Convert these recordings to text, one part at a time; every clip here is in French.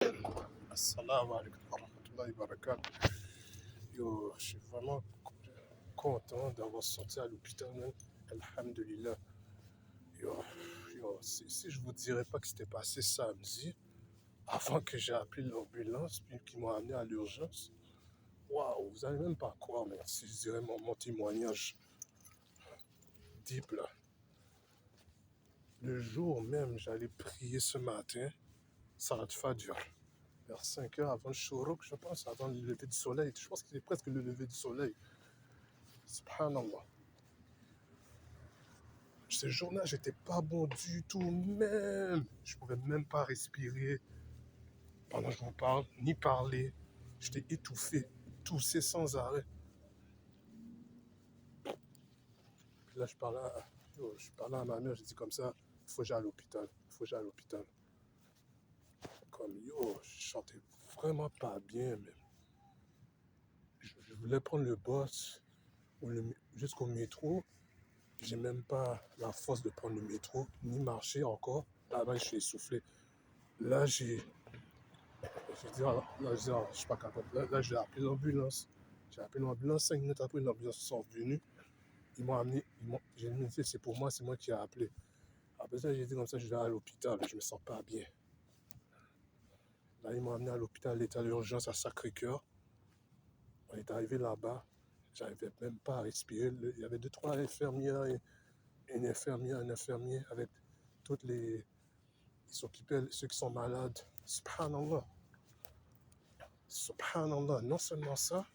Assalamu alaikum wa rahmatullahi wa barakatuh. Yo, je suis vraiment content d'avoir sorti à l'hôpital, même. Alhamdulillah. Yo, si je vous dirais pas que c'était passé samedi, avant que j'ai appelé l'ambulance, puis qu'ils m'ont amené à l'urgence, waouh, vous allez même pas croire, mais si je dirais mon témoignage deep là. Le jour même, j'allais prier ce matin, Salat Fajr, vers 5 heures avant le shourouk, je pense, avant le lever du soleil. Je pense que c'est presque le lever du soleil. Subhanallah. Ce jour-là, j'étais pas bon du tout, même. Je pouvais même pas respirer pendant que je vous parle, ni parler. J'étais étouffé, toussé sans arrêt. Puis là, je parlais à ma mère, j'ai dit comme ça, il faut que j'aille à l'hôpital, il faut que j'aille à l'hôpital. Comme je chantais vraiment pas bien, même. Je voulais prendre le bus jusqu'au métro. J'ai même pas la force de prendre le métro, ni marcher encore. Là-bas, je suis essoufflé. Là, j'ai dit, je suis pas capable. Là, j'ai appelé l'ambulance. J'ai appelé l'ambulance, 5 minutes après, l'ambulance sont venus. Ils m'ont amené, j'ai dit, c'est pour moi, c'est moi qui ai appelé. Après ça, j'ai dit comme ça, je vais à l'hôpital, je me sens pas bien. Là, ils m'ont amené à l'hôpital, l'état d'urgence à Sacré-Cœur. On est arrivé là-bas, j'arrivais même pas à respirer. Il y avait deux, trois infirmières, une infirmière, un infirmier avec toutes les. Ils s'occupaient, ceux qui sont malades. Subhanallah. Subhanallah. Non seulement ça,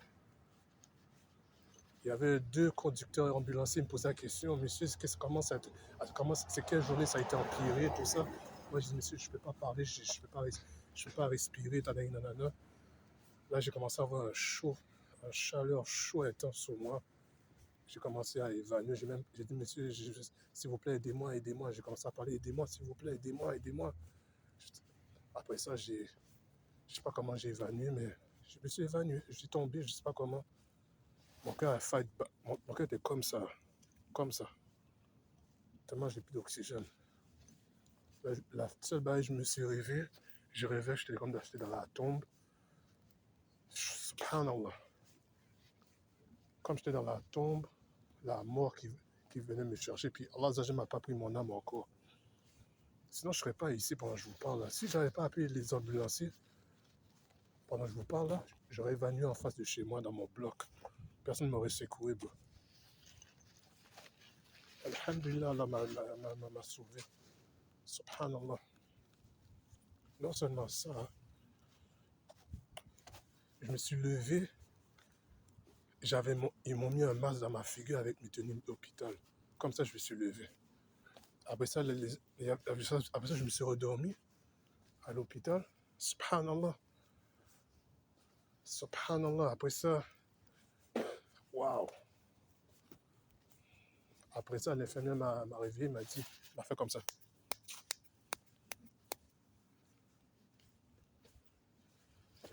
il y avait deux conducteurs ambulanciers, ils me posaient la question, monsieur, c'est quelle journée ça a été empiré, tout ça. Moi, je dis, monsieur, je ne peux pas parler, je ne peux pas respirer, nanana. Là, j'ai commencé à avoir un chaleur chaud intense sur moi. J'ai commencé à évanouir, j'ai dit, monsieur, s'il vous plaît, aidez-moi, aidez-moi. J'ai commencé à parler, aidez-moi, s'il vous plaît, aidez-moi, aidez-moi. Après ça, je ne sais pas comment j'ai évanoui, mais je me suis évanoui. Je suis tombé, je ne sais pas comment. Mon cœur était comme ça. Tellement j'ai plus d'oxygène. La seule balle, je me suis réveillé. Je rêvais, j'étais comme j'étais dans la tombe. Subhanallah. Comme j'étais dans la tombe, la mort qui venait me chercher. Puis Allah ne m'a pas pris mon âme encore. Sinon, je ne serais pas ici pendant que je vous parle. Là. Si je n'avais pas appelé les ambulanciers pendant que je vous parle, là, j'aurais évanoui en face de chez moi dans mon bloc. Personne ne m'aurait secoué, bro. Alhamdulillah, Allah m'a sauvé. Subhanallah. Non seulement ça, hein, je me suis levé. Ils m'ont mis un masque dans ma figure avec mes tenues d'hôpital. Comme ça, je me suis levé. Après ça, après ça, je me suis redormi à l'hôpital. Subhanallah. Subhanallah. Après ça, waouh. Après ça, l'infirmière m'a réveillé, m'a fait comme ça.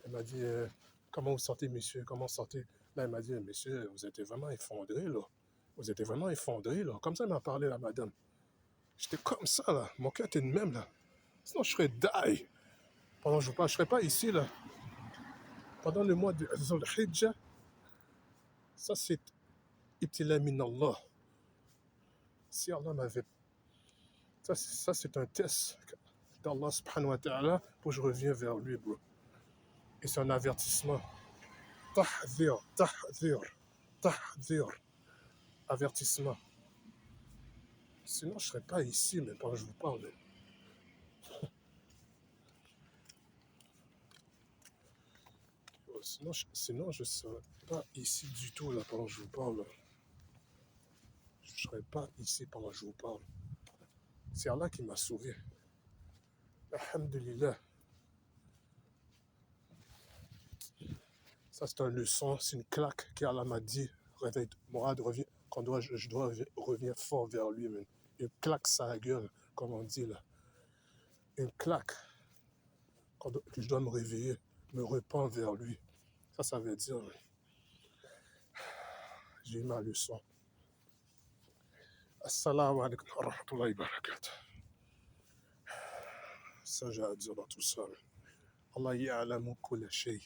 Elle m'a dit, comment vous sentez, monsieur? Comment vous sentez? Là, elle m'a dit, monsieur, vous êtes vraiment effondré, là. Vous êtes vraiment effondré, là. Comme ça, elle m'a parlé, la madame. J'étais comme ça, là. Mon cœur était de même, là. Sinon, je serais die. Pendant que je vous parle, je ne serais pas ici, là. Pendant le mois de Hijjah, ça, c'est Ibtila min Allah. Si Allah m'avait. Ça, c'est un test d'Allah subhanahu wa ta'ala pour que je revienne vers lui, bro. Et c'est un avertissement. Tahdir, tahdir, tahdir. Avertissement. Sinon, je ne serais pas ici, mais pendant que je vous parle. Sinon, je ne serais pas ici du tout, là, pendant que je vous parle. Je ne serais pas ici pendant que je vous parle. C'est Allah qui m'a sauvé. Alhamdulillah. Ça, c'est une leçon, c'est une claque qu'Allah m'a dit. Réveille, Mourad, reviens, je dois revenir fort vers lui, man. Une claque sa gueule, comme on dit là. Une claque que je dois me réveiller, me rependre vers lui. Ça veut dire, j'ai eu ma leçon. Assalamu alaikum wa rahmatullahi wa barakatuh. Ça, j'ai à dire dans tout ça. Allah ya'lamu kulla shay.